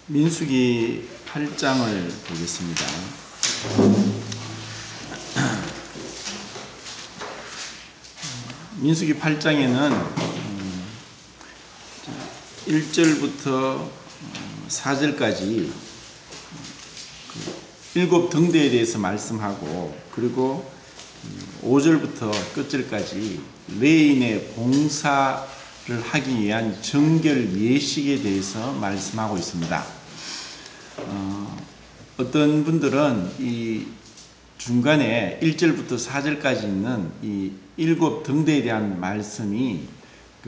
민수기 8장을 보겠습니다. 민수기 8장에는 1절부터 4절까지 일곱 등대에 대해서 말씀하고, 그리고 5절부터 끝절까지 레인의 봉사를 하기 위한 정결 예식에 대해서 말씀하고 있습니다. 어떤 분들은 이 중간에 1절부터 4절까지 있는 이 일곱 등대에 대한 말씀이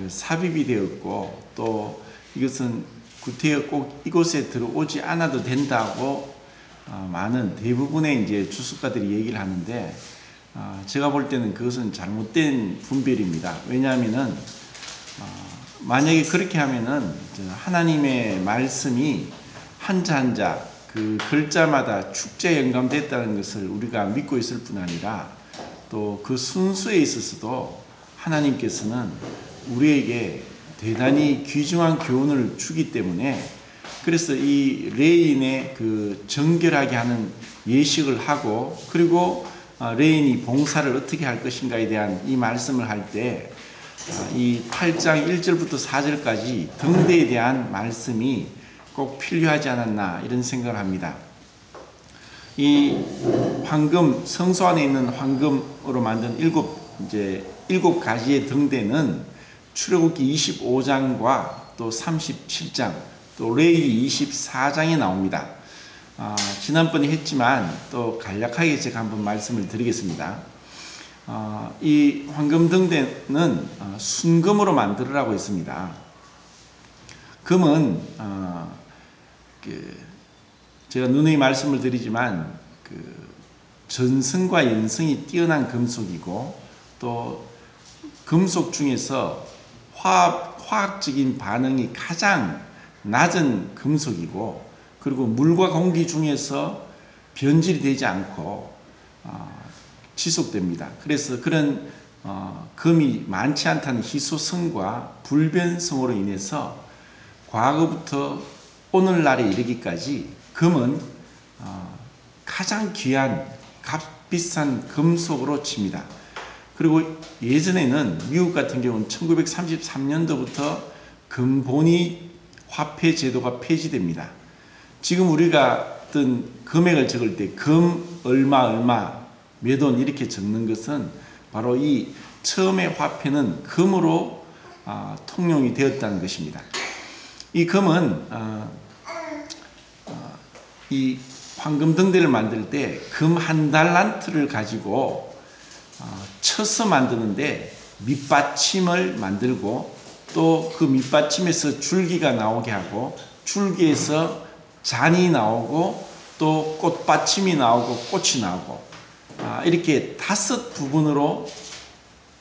삽입이 되었고, 또 이것은 구태여 꼭 이곳에 들어오지 않아도 된다고 많은 대부분의 이제 주석가들이 얘기를 하는데, 제가 볼 때는 그것은 잘못된 분별입니다. 왜냐하면은 만약에 그렇게 하면은 하나님의 말씀이 한자 한자 그 글자마다 축제에 연감됐다는 것을 우리가 믿고 있을 뿐 아니라, 또 그 순수에 있어서도 하나님께서는 우리에게 대단히 귀중한 교훈을 주기 때문에, 그래서 이 레인의 그 정결하게 하는 예식을 하고, 그리고 레인이 봉사를 어떻게 할 것인가에 대한 이 말씀을 할 때 이 8장 1절부터 4절까지 등대에 대한 말씀이 꼭 필요하지 않았나, 이런 생각을 합니다. 이 황금, 성소 안에 있는 황금으로 만든 일곱 가지의 등대는 출애굽기 25장과 또 37장, 또 레위기 24장에 나옵니다. 지난번에 했지만 또 간략하게 제가 한번 말씀을 드리겠습니다. 이 황금 등대는 순금으로 만들으라고 했습니다. 금은 제가 누누이 말씀을 드리지만 전성과 연성이 뛰어난 금속이고, 또 금속 중에서 화학적인 반응이 가장 낮은 금속이고, 그리고 물과 공기 중에서 변질이 되지 않고 지속됩니다. 그래서 그런 금이 많지 않다는 희소성과 불변성으로 인해서 과거부터 오늘날에 이르기까지 금은 가장 귀한 값비싼 금속으로 칩니다. 그리고 예전에는 미국 같은 경우는 1933년도부터 금본위 화폐 제도가 폐지됩니다. 지금 우리가 어떤 금액을 적을 때 금 얼마 몇 원 이렇게 적는 것은 바로 이 처음에 화폐는 금으로 통용이 되었다는 것입니다. 이 금은 이 황금 등대를 만들 때 금 1달란트를 가지고 쳐서 만드는데 밑받침을 만들고, 또 그 밑받침에서 줄기가 나오게 하고, 줄기에서 잔이 나오고, 또 꽃받침이 나오고 꽃이 나오고, 이렇게 5 부분으로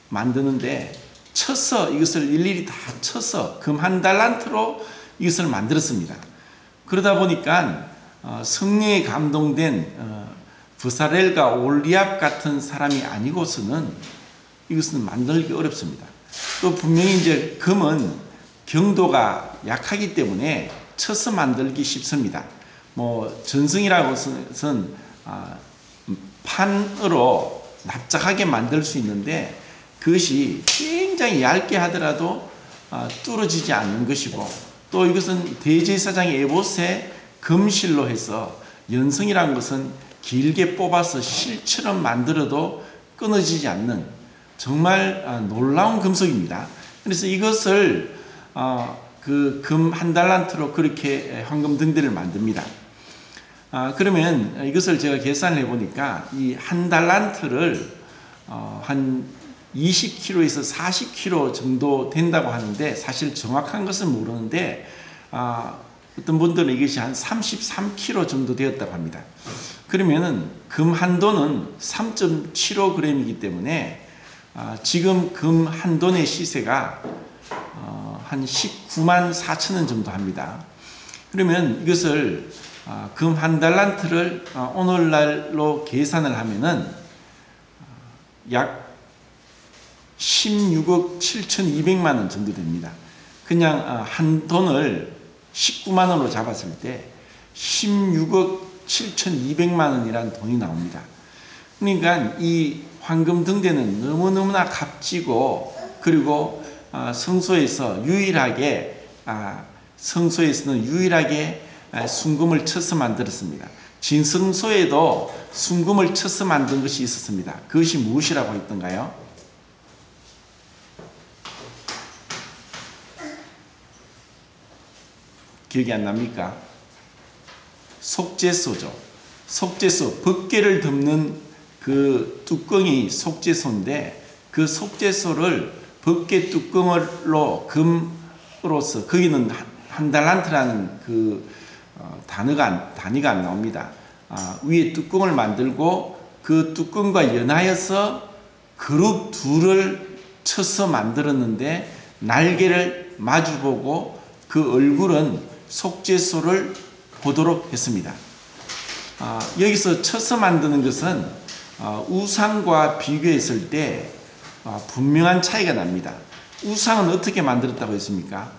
만드는데 쳐서, 이것을 일일이 다 쳐서 금 1달란트로 이것을 만들었습니다. 그러다 보니까 성령에 감동된 브사렐과 올리압 같은 사람이 아니고서는 이것은 만들기 어렵습니다. 또 분명히 이제 금은 경도가 약하기 때문에 쳐서 만들기 쉽습니다. 뭐 전성이라고 해서는 판으로 납작하게 만들 수 있는데, 그것이 굉장히 얇게 하더라도 뚫어지지 않는 것이고, 또 이것은 대제사장의 에봇에 금실로 해서, 연성이라는 것은 길게 뽑아서 실처럼 만들어도 끊어지지 않는 정말 놀라운 금속입니다. 그래서 이것을 그 금 1달란트로 그렇게 황금 등대를 만듭니다. 그러면 이것을 제가 계산을 해보니까 이 1달란트를 한 20kg에서 40kg 정도 된다고 하는데, 사실 정확한 것은 모르는데 어떤 분들은 이것이 한 33kg 정도 되었다고 합니다. 그러면은 금 한 돈은 3.75g이기 때문에 지금 금 한 돈의 시세가 한 19만 4천 원 정도 합니다. 그러면 이것을 금 1달란트를 오늘날로 계산을 하면은 약 16억 7,200만 원 정도 됩니다. 그냥 한 돈을 19만 원으로 잡았을 때 16억 7,200만 원이라는 돈이 나옵니다. 그러니까 이 황금 등대는 너무너무나 값지고, 그리고 성소에서는 유일하게 순금을 쳐서 만들었습니다. 진성소에도 순금을 쳐서 만든 것이 있었습니다. 그것이 무엇이라고 했던가요? 기억이 안 납니까? 속죄소죠. 속죄소, 법궤를 덮는 그 뚜껑이 속죄소인데, 그 속죄소를 법궤 뚜껑으로 금으로서, 거기는 한 달란트라는 그 단위가 안 나옵니다. 위에 뚜껑을 만들고 그 뚜껑과 연하여서 그룹 둘을 쳐서 만들었는데, 날개를 마주보고 그 얼굴은 속죄소를 보도록 했습니다. 여기서 쳐서 만드는 것은 우상과 비교했을 때 분명한 차이가 납니다. 우상은 어떻게 만들었다고 했습니까?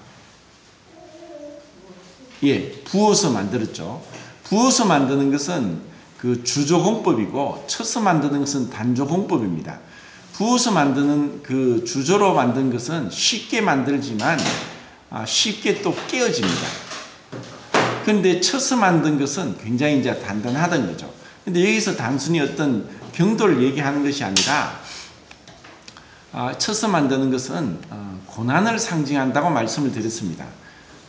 예, 부어서 만들었죠. 부어서 만드는 것은 그 주조공법이고, 쳐서 만드는 것은 단조공법입니다. 부어서 만드는 그 주조로 만든 것은 쉽게 만들지만 쉽게 또 깨어집니다. 그런데 쳐서 만든 것은 굉장히 이제 단단하던 거죠. 근데 여기서 단순히 어떤 경도를 얘기하는 것이 아니라, 쳐서 만드는 것은 고난을 상징한다고 말씀을 드렸습니다.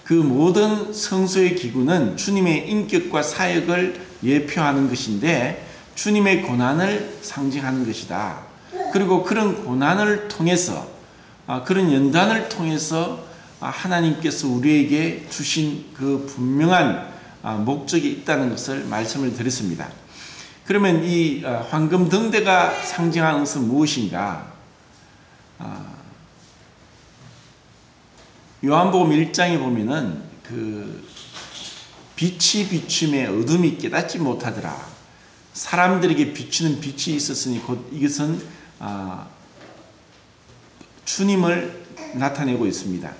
그 모든 성소의 기구는 주님의 인격과 사역을 예표하는 것인데, 주님의 고난을 상징하는 것이다. 그리고 그런 고난을 통해서, 그런 연단을 통해서 하나님께서 우리에게 주신 그 분명한 목적이 있다는 것을 말씀을 드렸습니다. 그러면 이 황금 등대가 상징하는 것은 무엇인가? 요한복음 1장에 보면은 그 빛이 비춤에 어둠이 깨닫지 못하더라. 사람들에게 비추는 빛이 있었으니 곧 이것은 주님을 나타내고 있습니다.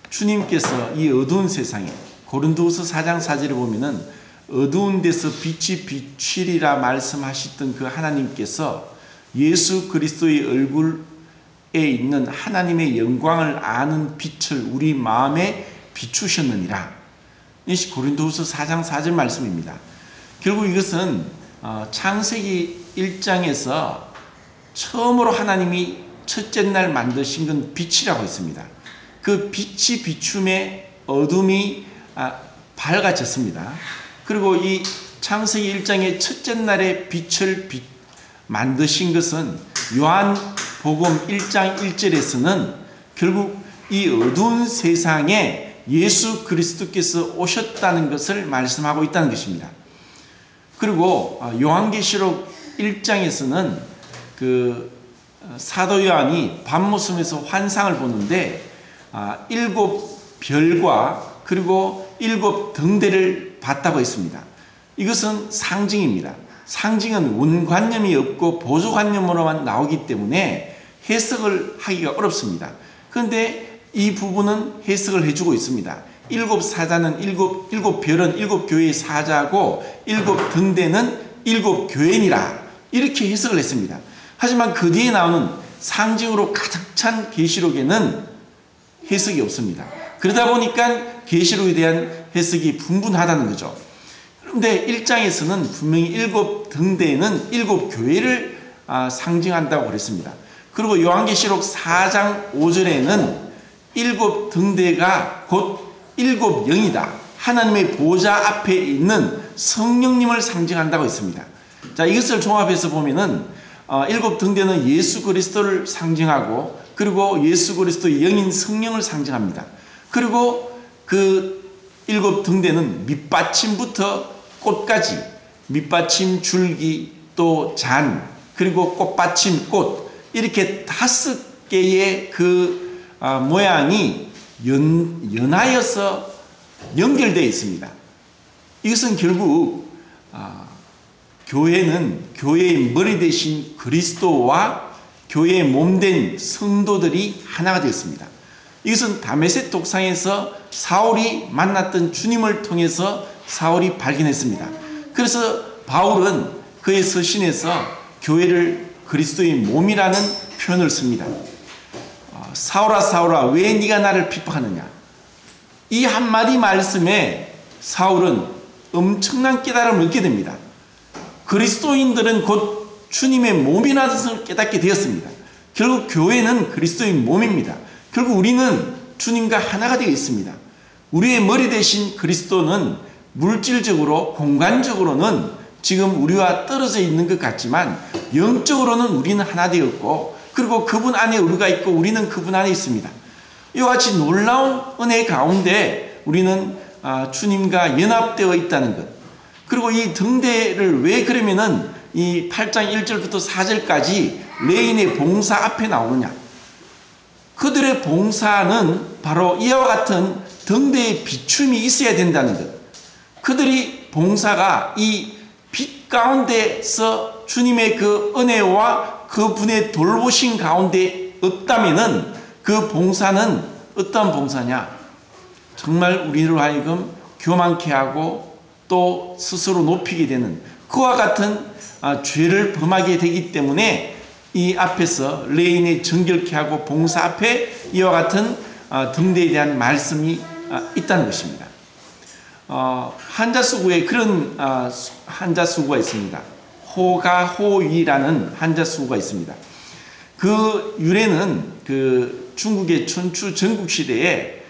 주님께서 이 어두운 세상에, 고린도후서 4장 4절에 보면은 어두운 데서 빛이 비추리라 말씀하셨던 그 하나님께서 예수 그리스도의 얼굴에 있는 하나님의 영광을 아는 빛을 우리 마음에 비추셨느니라. 이것이 고린도후서 4장 4절 말씀입니다. 결국 이것은 창세기 1장에서 처음으로 하나님이 첫째 날 만드신 건 빛이라고 했습니다. 그 빛이 비춤에 어둠이 밝아졌습니다. 그리고 이 창세기 1장의 첫째 날에 빛을 만드신 것은 요한복음 1장 1절에서는 결국 이 어두운 세상에 예수 그리스도께서 오셨다는 것을 말씀하고 있다는 것입니다. 그리고 요한계시록 1장에서는 그 사도 요한이 밤모섬에서 환상을 보는데 7 별과 그리고 7 등대를 봤다고 했습니다. 이것은 상징입니다. 상징은 원관념이 없고 보조관념으로만 나오기 때문에 해석을 하기가 어렵습니다. 그런데 이 부분은 해석을 해주고 있습니다. 7 사자는 7 별은 7 교회의 사자고 7 등대는 7 교회니라, 이렇게 해석을 했습니다. 하지만 그 뒤에 나오는 상징으로 가득 찬 계시록에는 해석이 없습니다. 그러다 보니까 계시록에 대한 해석이 분분하다는 거죠. 그런데 1장에서는 분명히 7 등대에는 7 교회를 상징한다고 그랬습니다. 그리고 요한계시록 4장 5절에는 7 등대가 곧 7 영이다. 하나님의 보좌 앞에 있는 성령님을 상징한다고 했습니다. 자, 이것을 종합해서 보면은 7 등대는 예수 그리스도를 상징하고, 그리고 예수 그리스도의 영인 성령을 상징합니다. 그리고 그 7 등대는 밑받침부터 꽃까지, 밑받침 줄기, 또 잔, 그리고 꽃받침 꽃, 이렇게 5개의 그 모양이 연하여서 연결되어 있습니다. 이것은 결국 교회는 교회의 머리 대신 그리스도와 교회의 몸된 성도들이 하나가 되었습니다. 이것은 다메섹 독상에서 사울이 만났던 주님을 통해서 사울이 발견했습니다. 그래서 바울은 그의 서신에서 교회를 그리스도의 몸이라는 표현을 씁니다. 사울아 사울아 왜 네가 나를 핍박하느냐. 이 한마디 말씀에 사울은 엄청난 깨달음을 얻게 됩니다. 그리스도인들은 곧 주님의 몸이라는 것을 깨닫게 되었습니다. 결국 교회는 그리스도의 몸입니다. 결국 우리는 주님과 하나가 되어 있습니다. 우리의 머리 대신 그리스도는 물질적으로 공간적으로는 지금 우리와 떨어져 있는 것 같지만 영적으로는 우리는 하나 되었고 그리고 그분 안에 우리가 있고 우리는 그분 안에 있습니다. 이와 같이 놀라운 은혜 가운데 우리는 주님과 연합되어 있다는 것. 그리고 이 등대를 왜 그러면은 이 8장 1절부터 4절까지 레인의 봉사 앞에 나오느냐. 그들의 봉사는 바로 이와 같은 등대의 비춤이 있어야 된다는 것. 그들이 봉사가 이 빛 가운데서 주님의 그 은혜와 그분의 돌보신 가운데 없다면은 그 봉사는 어떤 봉사냐? 정말 우리로 하여금 교만케 하고 또 스스로 높이게 되는 그와 같은 죄를 범하게 되기 때문에 이 앞에서 레인의 정결케 하고 봉사 앞에 이와 같은 등대에 대한 말씀이 있다는 것입니다. 한자수구에 그런 한자수구가 있습니다. 호가호위라는 한자수구가 있습니다. 그 유래는 그 중국의 춘추 전국시대에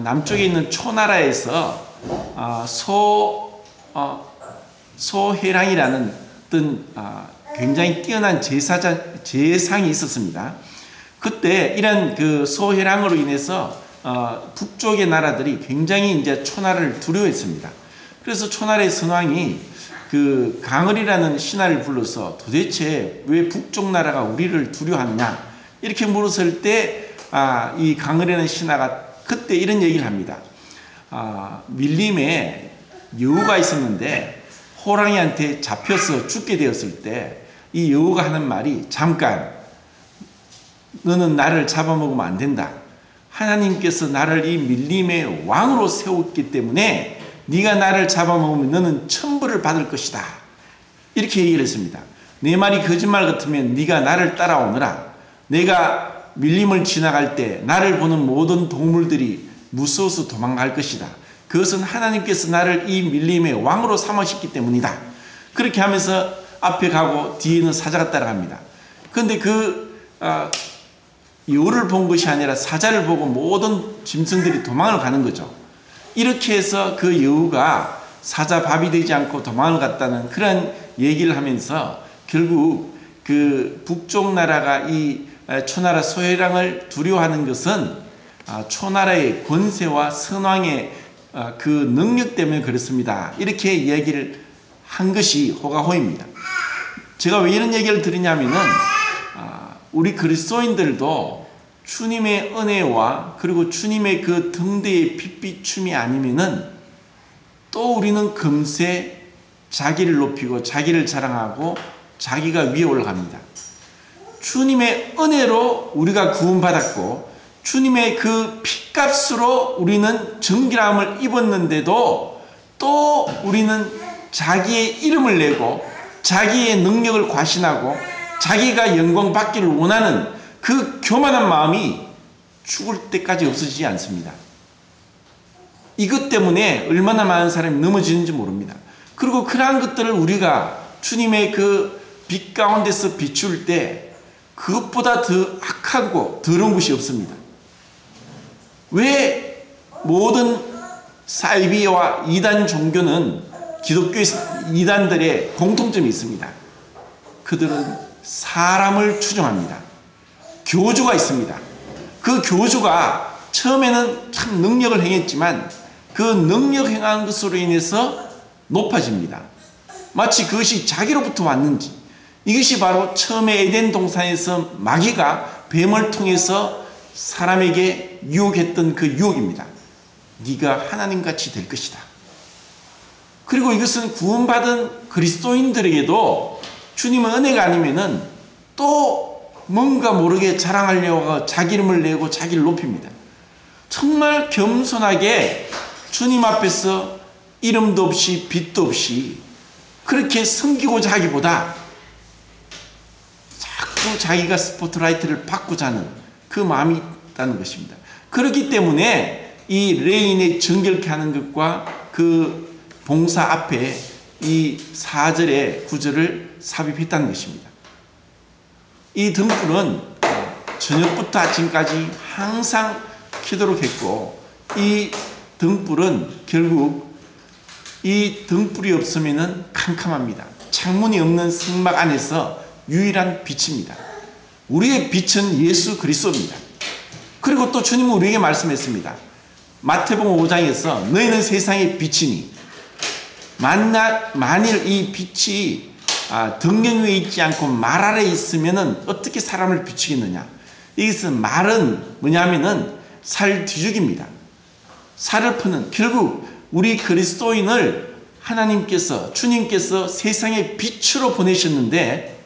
남쪽에 있는 초나라에서 소해랑이라는 어떤 굉장히 뛰어난 제상이 있었습니다. 그때 이런 그 소해랑으로 인해서 북쪽의 나라들이 굉장히 이제 초나라를 두려워했습니다. 그래서 초나라의 선왕이 그 강을이라는 신하를 불러서 도대체 왜 북쪽 나라가 우리를 두려워하느냐 이렇게 물었을 때 이 강을이라는 신하가 그때 이런 얘기를 합니다. 밀림에 여우가 있었는데 호랑이한테 잡혀서 죽게 되었을 때 이 여우가 하는 말이 잠깐 너는 나를 잡아먹으면 안 된다. 하나님께서 나를 이 밀림의 왕으로 세웠기 때문에 네가 나를 잡아먹으면 너는 천벌을 받을 것이다. 이렇게 얘기를 했습니다. 내 말이 거짓말 같으면 네가 나를 따라오너라. 내가 밀림을 지나갈 때 나를 보는 모든 동물들이 무서워서 도망갈 것이다. 그것은 하나님께서 나를 이 밀림의 왕으로 삼으셨기 때문이다. 그렇게 하면서 앞에 가고 뒤에는 사자가 따라갑니다. 그런데 그 여우를 본 것이 아니라 사자를 보고 모든 짐승들이 도망을 가는 거죠. 이렇게 해서 그 여우가 사자 밥이 되지 않고 도망을 갔다는 그런 얘기를 하면서 결국 그 북쪽 나라가 이 초나라 소해랑을 두려워하는 것은 초나라의 권세와 선왕의 그 능력 때문에 그렇습니다. 이렇게 얘기를 한 것이 호가호입니다. 제가 왜 이런 얘기를 드리냐면은 우리 그리스도인들도 주님의 은혜와 그리고 주님의 그 등대의 빛비춤이 아니면은 또 우리는 금세 자기를 높이고 자기를 자랑하고 자기가 위에 올라갑니다. 주님의 은혜로 우리가 구원받았고 주님의 그 핏값으로 우리는 정결함을 입었는데도 또 우리는 자기의 이름을 내고 자기의 능력을 과신하고 자기가 영광 받기를 원하는 그 교만한 마음이 죽을 때까지 없어지지 않습니다. 이것 때문에 얼마나 많은 사람이 넘어지는지 모릅니다. 그리고 그러한 것들을 우리가 주님의 그 빛 가운데서 비출 때 그것보다 더 악하고 더러운 것이 없습니다. 왜 모든 사이비와 이단 종교는 기독교 이단들의 공통점이 있습니다. 그들은 사람을 추종합니다. 교주가 있습니다. 그 교주가 처음에는 참 능력을 행했지만 그 능력 행한 것으로 인해서 높아집니다. 마치 그것이 자기로부터 왔는지. 이것이 바로 처음에 에덴 동산에서 마귀가 뱀을 통해서 사람에게 유혹했던 그 유혹입니다. 네가 하나님같이 될 것이다. 그리고 이것은 구원받은 그리스도인들에게도 주님의 은혜가 아니면은 또 뭔가 모르게 자랑하려고 자기 이름을 내고 자기를 높입니다. 정말 겸손하게 주님 앞에서 이름도 없이 빛도 없이 그렇게 섬기고자 하기보다 자꾸 자기가 스포트라이트를 받고자 하는 그 마음이 있다는 것입니다. 그렇기 때문에 이 레인의 정결케 하는 것과 그 봉사 앞에 이 4절의 구절을 삽입했다는 것입니다. 이 등불은 저녁부터 아침까지 항상 켜도록 했고, 이 등불은 결국 이 등불이 없으면 캄캄합니다. 창문이 없는 성막 안에서 유일한 빛입니다. 우리의 빛은 예수 그리스도입니다. 그리고 또 주님은 우리에게 말씀했습니다. 마태복음 5장에서 너희는 세상의 빛이니 만일 이 빛이 덩령 위에 있지 않고 말 아래에 있으면 어떻게 사람을 비추겠느냐. 이것은 말은 뭐냐면은 살 뒤죽입니다. 살을 푸는, 결국 우리 그리스도인을 하나님께서, 주님께서 세상의 빛으로 보내셨는데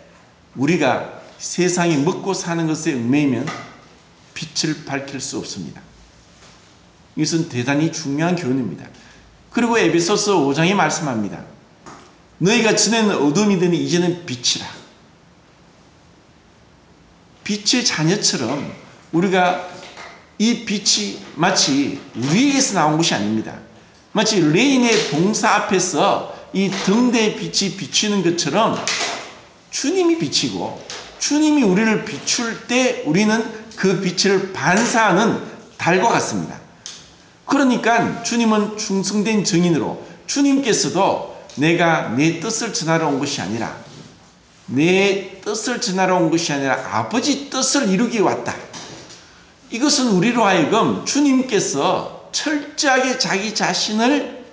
우리가 세상이 먹고 사는 것에 얽매이면 빛을 밝힐 수 없습니다. 이것은 대단히 중요한 교훈입니다. 그리고 에베소서 5장에 말씀합니다. 너희가 전에는 어둠이더니 이제는 빛이라. 빛의 자녀처럼 우리가 이 빛이 마치 우리에게서 나온 것이 아닙니다. 마치 레인의 봉사 앞에서 이 등대의 빛이 비추는 것처럼 주님이 비치고 주님이 우리를 비출 때 우리는 그 빛을 반사하는 달과 같습니다. 그러니까 주님은 충성된 증인으로, 주님께서도 내가 내 뜻을 전하러 온 것이 아니라 내 뜻을 전하러 온 것이 아니라 아버지 뜻을 이루기 왔다. 이것은 우리로 하여금 주님께서 철저하게 자기 자신을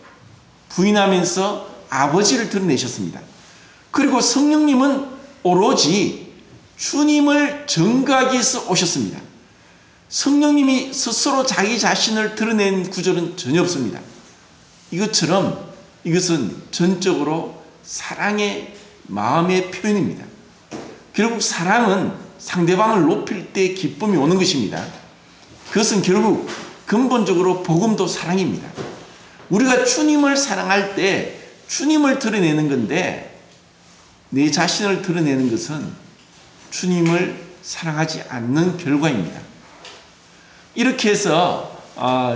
부인하면서 아버지를 드러내셨습니다. 그리고 성령님은 오로지 주님을 증거하기 위해서 오셨습니다. 성령님이 스스로 자기 자신을 드러낸 구절은 전혀 없습니다. 이것처럼 이것은 전적으로 사랑의 마음의 표현입니다. 결국 사랑은 상대방을 높일 때 기쁨이 오는 것입니다. 그것은 결국 근본적으로 복음도 사랑입니다. 우리가 주님을 사랑할 때 주님을 드러내는 건데 내 자신을 드러내는 것은 주님을 사랑하지 않는 결과입니다. 이렇게 해서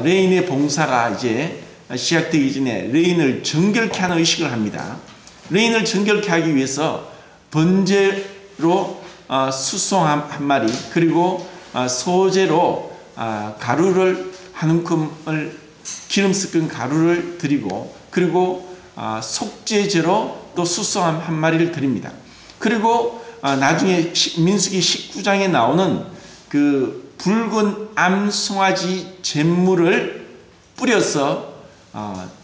레인의 봉사가 이제 시작되기 전에 레인을 정결케 하는 의식을 합니다. 레인을 정결케 하기 위해서 번제로 수송 한 마리, 그리고 소제로 가루를 한 움큼을 기름 섞은 가루를 드리고, 그리고 속죄제로 또 수송 한 마리를 드립니다. 그리고 나중에 민수기 19장에 나오는 그 붉은 암송아지 잿물을 뿌려서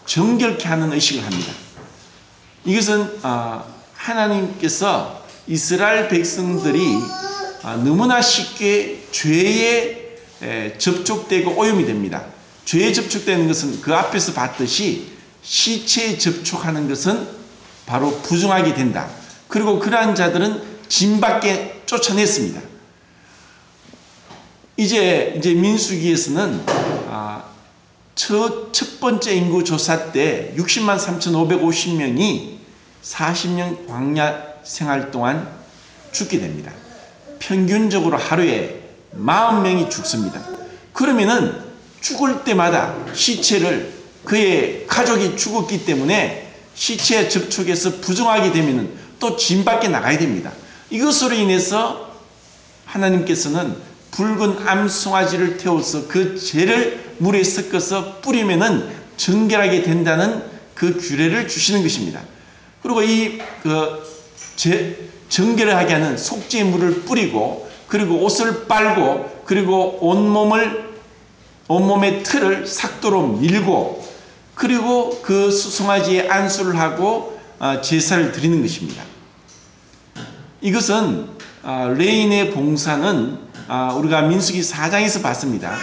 정결케 하는 의식을 합니다. 이것은 하나님께서 이스라엘 백성들이 너무나 쉽게 죄에 접촉되고 오염이 됩니다. 죄에 접촉되는 것은 그 앞에서 봤듯이 시체에 접촉하는 것은 바로 부정하게 된다. 그리고 그러한 자들은 진 밖에 쫓아냈습니다. 이제 민수기에서는 첫 번째 인구 조사 때 60만 3,550명이 40년 광야 생활 동안 죽게 됩니다. 평균적으로 하루에 40명이 죽습니다. 그러면은 죽을 때마다 시체를, 그의 가족이 죽었기 때문에 시체에 접촉해서 부정하게 되면은 또 진 밖에 나가야 됩니다. 이것으로 인해서 하나님께서는 붉은 암송아지를 태워서 그 죄를 물에 섞어서 뿌리면은 정결하게 된다는 그 규례를 주시는 것입니다. 그리고 정결을 하게 하는 속죄물을 뿌리고, 그리고 옷을 빨고, 그리고 온몸의 틀을 삭도로 밀고, 그리고 그 수송아지에 안수를 하고 제사를 드리는 것입니다. 이것은 레인의 봉사는 우리가 민수기 4장에서 봤습니다.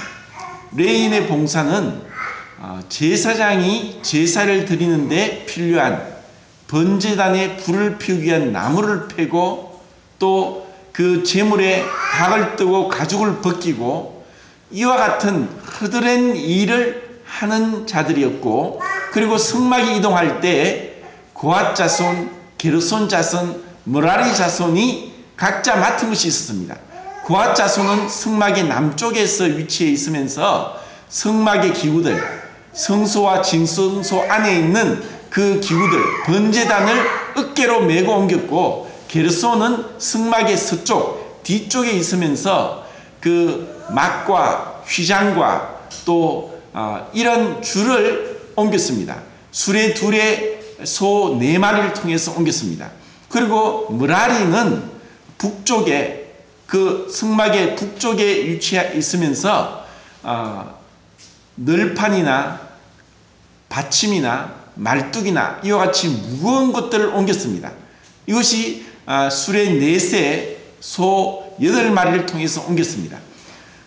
레인의 봉사는 제사장이 제사를 드리는데 필요한 번제단에 불을 피우기 위한 나무를 패고, 또 그 제물에 닭을 뜨고 가죽을 벗기고, 이와 같은 허드렛 일을 하는 자들이었고, 그리고 성막이 이동할 때 고앗 자손, 게르손 자손, 므라리 자손이 각자 맡은 것이 있었습니다. 고앗 자손은 성막의 남쪽에서 위치해 있으면서 성막의 기구들, 성소와 진성소 안에 있는 그 기구들, 번제단을 어깨로 메고 옮겼고, 게르손은 성막의 서쪽, 뒤쪽에 있으면서 그 막과 휘장과 또 이런 줄을 옮겼습니다. 수레 둘에 소 4마리를 통해서 옮겼습니다. 그리고 므라리는 북쪽에, 그 성막의 북쪽에 위치해 있으면서 널판이나 받침이나 말뚝이나 이와 같이 무거운 것들을 옮겼습니다. 이것이 수레 4세, 소 8마리를 통해서 옮겼습니다.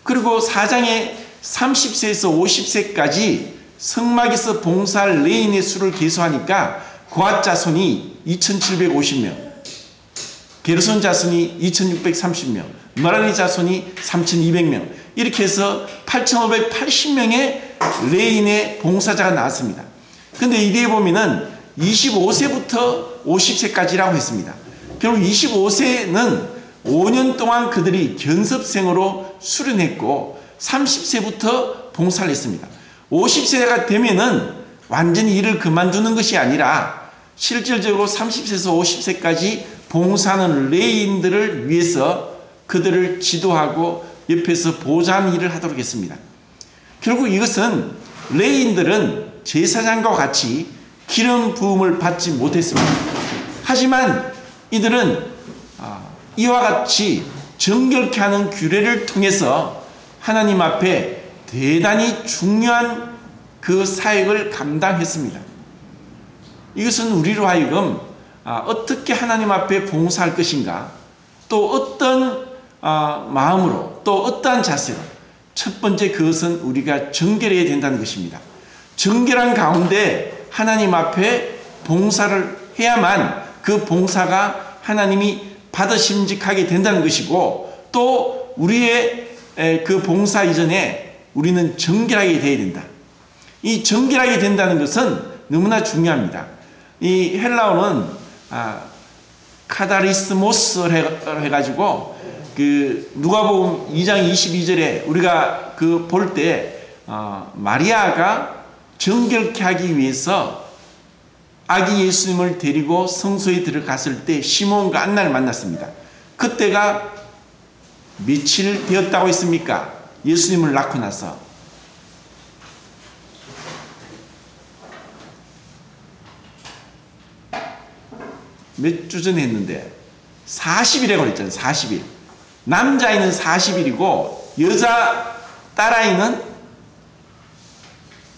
그리고 사장의 30세에서 50세까지 성막에서 봉사할 레인의 수를 계수하니까 고앗 자손이 2750명, 게르손 자손이 2630명, 므라리 자손이 3200명, 이렇게 해서 8580명의 레인의 봉사자가 나왔습니다. 근데 이에 보면은 25세부터 50세까지라고 했습니다. 결국 25세는 5년 동안 그들이 견습생으로 수련했고 30세부터 봉사를 했습니다. 50세가 되면은 완전히 일을 그만두는 것이 아니라 실질적으로 30세에서 50세까지 봉사하는 레인들을 위해서 그들을 지도하고 옆에서 보좌하는 일을 하도록 했습니다. 결국 이것은 레인들은 제사장과 같이 기름 부음을 받지 못했습니다. 하지만 이들은 이와 같이 정결케 하는 규례를 통해서 하나님 앞에 대단히 중요한 그 사역을 감당했습니다. 이것은 우리로 하여금 어떻게 하나님 앞에 봉사할 것인가, 또 어떤 마음으로, 또 어떠한 자세로, 첫 번째 그것은 우리가 정결해야 된다는 것입니다. 정결한 가운데 하나님 앞에 봉사를 해야만 그 봉사가 하나님이 받으심직하게 된다는 것이고, 또 우리의 그 봉사 이전에 우리는 정결하게 되어야 된다. 이 정결하게 된다는 것은 너무나 중요합니다. 이 헬라어는 카다리스모스를 해가지고 그 누가복음 2장 22절에 우리가 그 볼 때 마리아가 정결케 하기 위해서 아기 예수님을 데리고 성소에 들어갔을 때 시몬과 안나를 만났습니다. 그때가 며칠 되었다고 했습니까? 예수님을 낳고 나서 몇 주 전에 했는데 40일에 걸렸잖아요. 40일. 남자아이는 40일이고 여자 딸아이는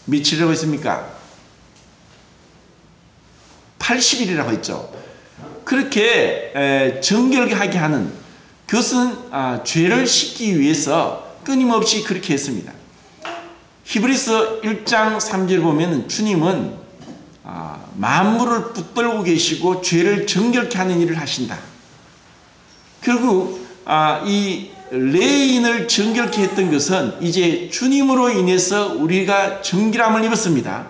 며칠이라고 했습니까? 80일이라고 했죠. 그렇게 정결하게 하는, 그것은 죄를 씻기 위해서 끊임없이 그렇게 했습니다. 히브리서 1장 3절 보면 주님은 만물을 붙들고 계시고 죄를 정결케 하는 일을 하신다. 결국 이 레인을 정결케 했던 것은 이제 주님으로 인해서 우리가 정결함을 입었습니다.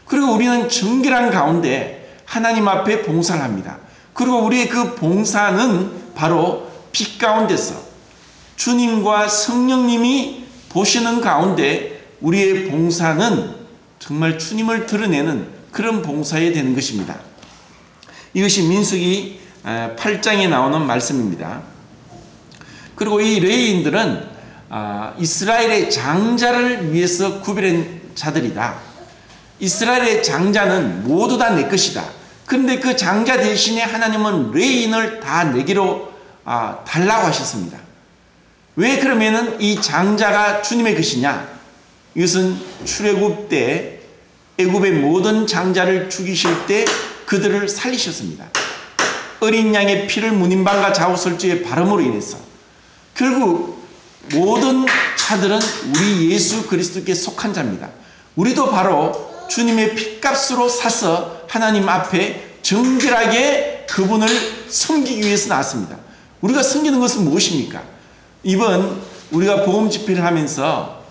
그리고 우리는 정결한 가운데 하나님 앞에 봉사를 합니다. 그리고 우리의 그 봉사는 바로 빛 가운데서 주님과 성령님이 보시는 가운데 우리의 봉사는 정말 주님을 드러내는 그런 봉사에 되는 것입니다. 이것이 민수기 8장에 나오는 말씀입니다. 그리고 이 레위인들은 이스라엘의 장자를 위해서 구별한 자들이다. 이스라엘의 장자는 모두 다 내 것이다. 그런데 그 장자 대신에 하나님은 레위인을 다 내기로 달라고 하셨습니다. 왜 그러면은 이 장자가 주님의 것이냐? 이것은 출애굽 때 애굽의 모든 장자를 죽이실 때 그들을 살리셨습니다. 어린 양의 피를 문인방과 좌우설주에 바름으로 인해서 결국 모든 자들은 우리 예수 그리스도께 속한 자입니다. 우리도 바로 주님의 핏값으로 사서 하나님 앞에 정결하게 그분을 섬기기 위해서 나왔습니다. 우리가 섬기는 것은 무엇입니까? 이번 우리가 복음 집회를 하면서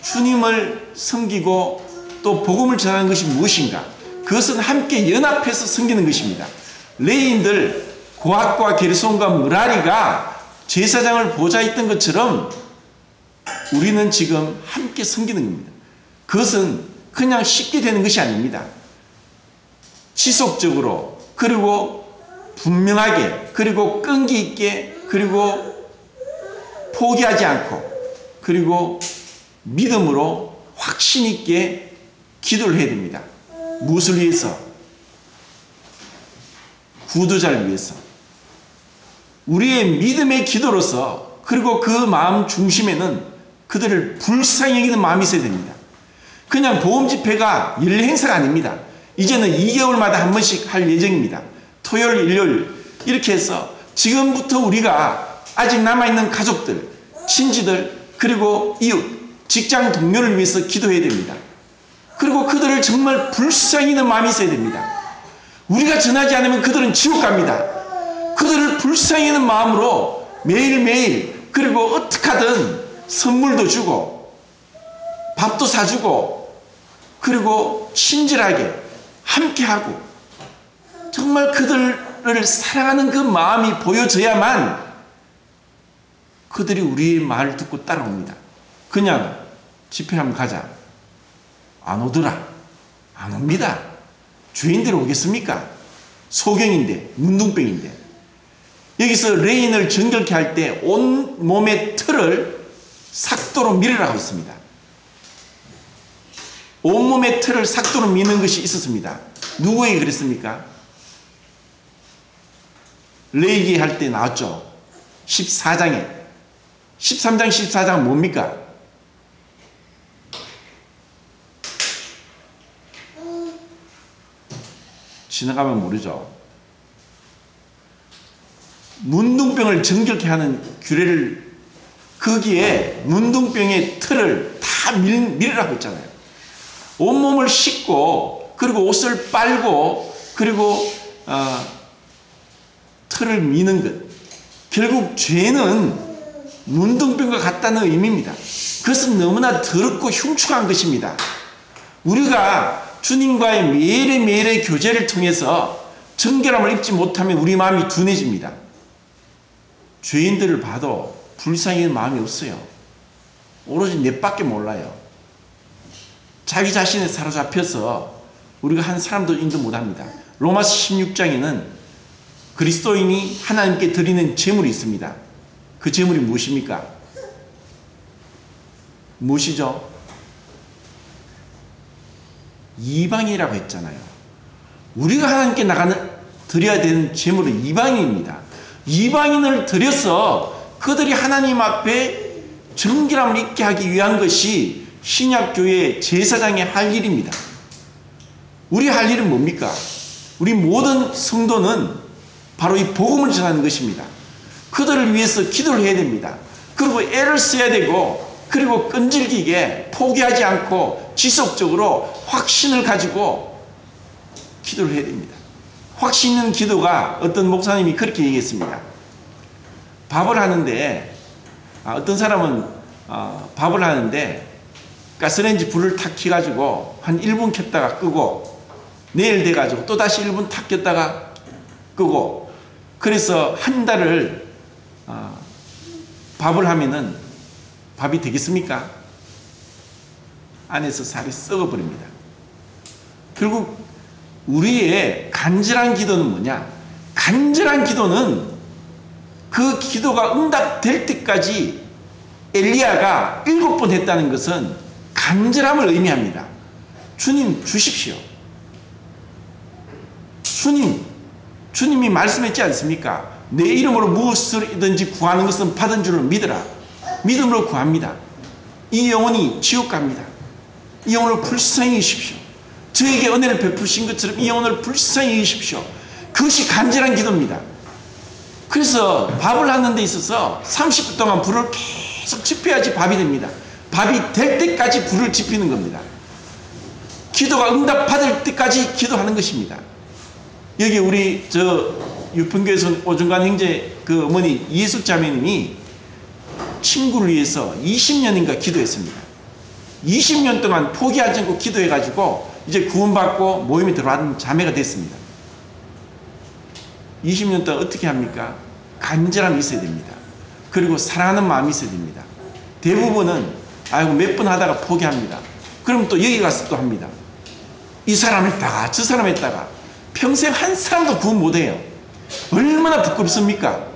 주님을 섬기고 또 복음을 전하는 것이 무엇인가? 그것은 함께 연합해서 섬기는 것입니다. 레위인들 고핫과 게르손과 므라리가 제사장을 보좌했던 것처럼 우리는 지금 함께 섬기는 겁니다. 그것은 그냥 쉽게 되는 것이 아닙니다. 지속적으로, 그리고 분명하게, 그리고 끈기 있게, 그리고 포기하지 않고, 그리고 믿음으로 확신 있게 기도를 해야 됩니다. 무엇을 위해서? 구도자를 위해서. 우리의 믿음의 기도로서, 그리고 그 마음 중심에는 그들을 불쌍히 여기는 마음이 있어야 됩니다. 그냥 보험 집회가 일 행사가 아닙니다. 이제는 2개월마다 한 번씩 할 예정입니다. 토요일, 일요일 이렇게 해서 지금부터 우리가 아직 남아있는 가족들, 친지들, 그리고 이웃, 직장 동료를 위해서 기도해야 됩니다. 그리고 그들을 정말 불쌍히 여기는 마음이 있어야 됩니다. 우리가 전하지 않으면 그들은 지옥 갑니다. 그들을 불쌍히 여기는 마음으로 매일매일, 그리고 어떻게 하든 선물도 주고 밥도 사주고, 그리고 친절하게 함께하고, 정말 그들을 사랑하는 그 마음이 보여져야만 그들이 우리의 말을 듣고 따라옵니다. 그냥 집회 한번 가자, 안 오더라, 안 옵니다. 죄인들이 오겠습니까? 소경인데, 문둥병인데. 여기서 레인을 정결케 할 때 온 몸의 털을 삭도로 밀으라고 했습니다. 온몸의 털을 삭도로 미는 것이 있었습니다. 누구에게 그랬습니까? 레위기 할 때 나왔죠. 14장에. 13장, 14장 뭡니까? 지나가면 모르죠. 문둥병을 정결케 하는 규례를, 거기에 문둥병의 털을 다 밀으라고 했잖아요. 온몸을 씻고, 그리고 옷을 빨고, 그리고 털을 미는 것. 결국 죄는 문둥병과 같다는 의미입니다. 그것은 너무나 더럽고 흉측한 것입니다. 우리가 주님과의 매일의 교제를 통해서 정결함을 입지 못하면 우리 마음이 둔해집니다. 죄인들을 봐도 불쌍히 여기는 마음이 없어요. 오로지 넷밖에 몰라요. 자기 자신에 사로잡혀서 우리가 한 사람도 인도 못합니다. 로마서 16장에는 그리스도인이 하나님께 드리는 제물이 있습니다. 그 제물이 무엇입니까? 무엇이죠? 이방이라고 했잖아요. 우리가 하나님께 드려야 되는 제물은 이방인입니다. 이방인을 드려서 그들이 하나님 앞에 정결함을 입게 하기 위한 것이 신약교회 제사장의 할 일입니다. 우리 할 일은 뭡니까? 우리 모든 성도는 바로 이 복음을 전하는 것입니다. 그들을 위해서 기도를 해야 됩니다. 그리고 애를 써야 되고, 그리고 끈질기게 포기하지 않고 지속적으로 확신을 가지고 기도를 해야 됩니다. 확신 있는 기도가, 어떤 목사님이 그렇게 얘기했습니다. 밥을 하는데, 어떤 사람은 밥을 하는데 가스레인지 불을 탁 켜가지고 한 1분 켰다가 끄고, 내일 돼가지고 또 다시 1분 탁 켰다가 끄고, 그래서 한 달을 밥을 하면은 밥이 되겠습니까? 안에서 살이 썩어버립니다. 결국 우리의 간절한 기도는 뭐냐? 간절한 기도는 그 기도가 응답될 때까지 엘리야가 7번 했다는 것은 간절함을 의미합니다. 주님 주십시오. 주님이 말씀했지 않습니까? 내 이름으로 무엇이든지 구하는 것은 받은 줄을 믿으라. 믿음으로 구합니다. 이 영혼이 지옥 갑니다. 이 영혼을 불쌍히 여기십시오. 저에게 은혜를 베푸신 것처럼 이 영혼을 불쌍히 여기십시오. 그것이 간절한 기도입니다. 그래서 밥을 하는 데 있어서 30분 동안 불을 계속 지펴야지 밥이 됩니다. 밥이 될 때까지 불을 지피는 겁니다. 기도가 응답받을 때까지 기도하는 것입니다. 여기 우리 유평교에서 오중간 형제 그 어머니 이예숙 자매님이 친구를 위해서 20년인가 기도했습니다. 20년 동안 포기하지 않고 기도해가지고 이제 구원받고 모임에 들어왔는 자매가 됐습니다. 20년 동안 어떻게 합니까? 간절함이 있어야 됩니다. 그리고 사랑하는 마음이 있어야 됩니다. 대부분은 아이고 몇 번 하다가 포기합니다. 그럼 또 여기 가서 또 합니다. 이 사람 했다가 저 사람 했다가 평생 한 사람도 구원 못해요. 얼마나 부끄럽습니까?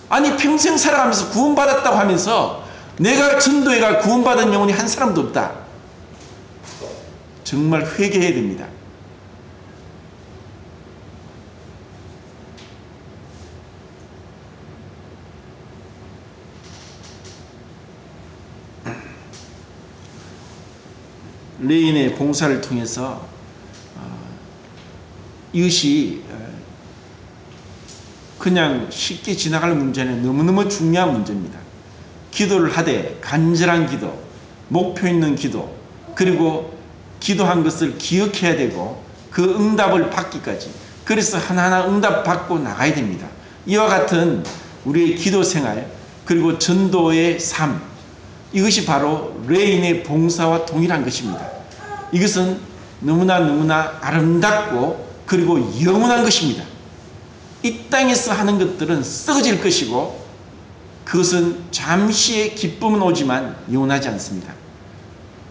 아니 평생 살아가면서 구원받았다고 하면서 내가 전도회가 구원받은 영혼이 한 사람도 없다. 정말 회개해야 됩니다. 레인의 봉사를 통해서 이것이 그냥 쉽게 지나갈 문제는 너무너무 중요한 문제입니다. 기도를 하되 간절한 기도, 목표 있는 기도, 그리고 기도한 것을 기억해야 되고 그 응답을 받기까지, 그래서 하나하나 응답 받고 나가야 됩니다. 이와 같은 우리의 기도 생활 그리고 전도의 삶, 이것이 바로 레인의 봉사와 동일한 것입니다. 이것은 너무나 아름답고 그리고 영원한 것입니다. 이 땅에서 하는 것들은 썩어질 것이고 그것은 잠시의 기쁨은 오지만 영원하지 않습니다.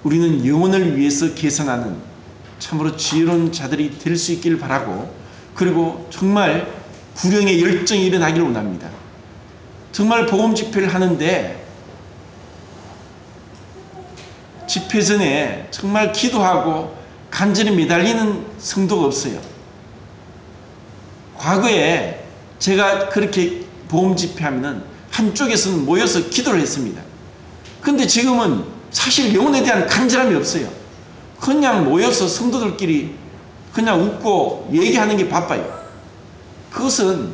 우리는 영혼을 위해서 계산하는 참으로 지혜로운 자들이 될 수 있기를 바라고, 그리고 정말 구령의 열정이 일어나기를 원합니다. 정말 복음 집회를 하는데 집회 전에 정말 기도하고 간절히 매달리는 성도가 없어요. 과거에 제가 그렇게 복음 집회하면은 한쪽에서는 모여서 기도를 했습니다. 근데 지금은 사실 영혼에 대한 간절함이 없어요. 그냥 모여서 성도들끼리 그냥 웃고 얘기하는 게 바빠요. 그것은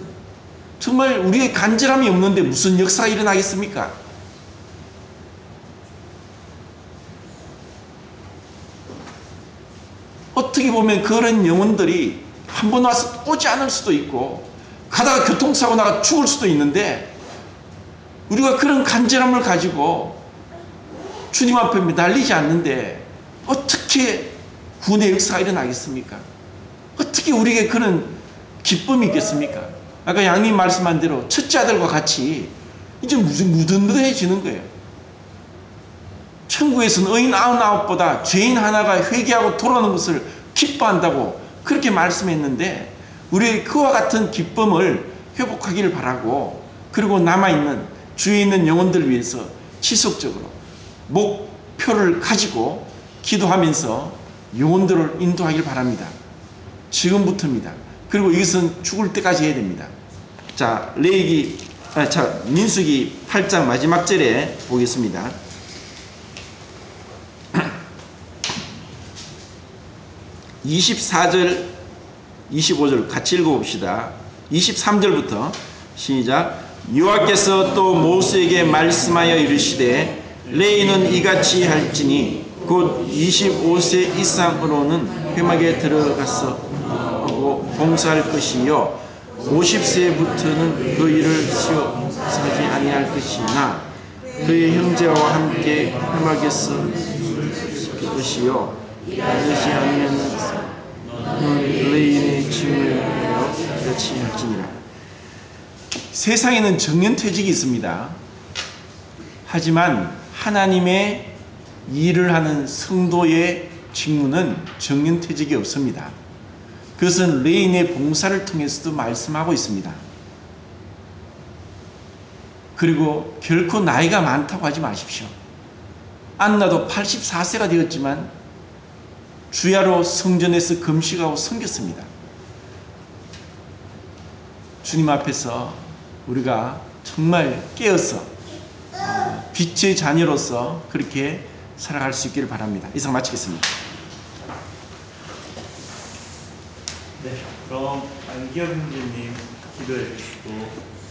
정말 우리의 간절함이 없는데 무슨 역사가 일어나겠습니까? 어떻게 보면 그런 영혼들이 한 번 와서 오지 않을 수도 있고 가다가 교통사고 나가 죽을 수도 있는데, 우리가 그런 간절함을 가지고 주님 앞에 매달리지 않는데 어떻게 구원의 역사가 일어나겠습니까? 어떻게 우리에게 그런 기쁨이 있겠습니까? 아까 양님 말씀한 대로 첫째 아들과 같이 이제 무든무든해지는 거예요. 천국에서는 의인 99보다 죄인 하나가 회개하고 돌아오는 것을 기뻐한다고 그렇게 말씀했는데, 우리 그와 같은 기쁨을 회복하기를 바라고, 그리고 남아있는 주위에 있는 영혼들을 위해서 지속적으로 목표를 가지고 기도하면서 영혼들을 인도하기를 바랍니다. 지금부터입니다. 그리고 이것은 죽을 때까지 해야 됩니다. 자, 민수기 8장 마지막 절에 보겠습니다. 24절, 25절 같이 읽어봅시다. 23절부터 시작. 여호와께서 또 모세에게 말씀하여 이르시되 레위는 이같이 할지니 곧 25세 이상으로는 회막에 들어가서 하고 봉사할 것이요 50세부터는 그 일을 시험하지 아니할 것이나 그의 형제와 함께 회막에서 씹힐 것이요 그것이 아니면 레인의 짐을 하여 그렇지 할지니라. 세상에는 정년퇴직이 있습니다. 하지만 하나님의 일을 하는 성도의 직무는 정년퇴직이 없습니다. 그것은 레인의 봉사를 통해서도 말씀하고 있습니다. 그리고 결코 나이가 많다고 하지 마십시오. 안나도 84세가 되었지만 주야로 성전에서 금식하고 섬겼습니다. 주님 앞에서 우리가 정말 깨어서 빛의 자녀로서 그렇게 살아갈 수 있기를 바랍니다. 이상 마치겠습니다. 네, 그럼 안기혁 형제님 기도해 주시고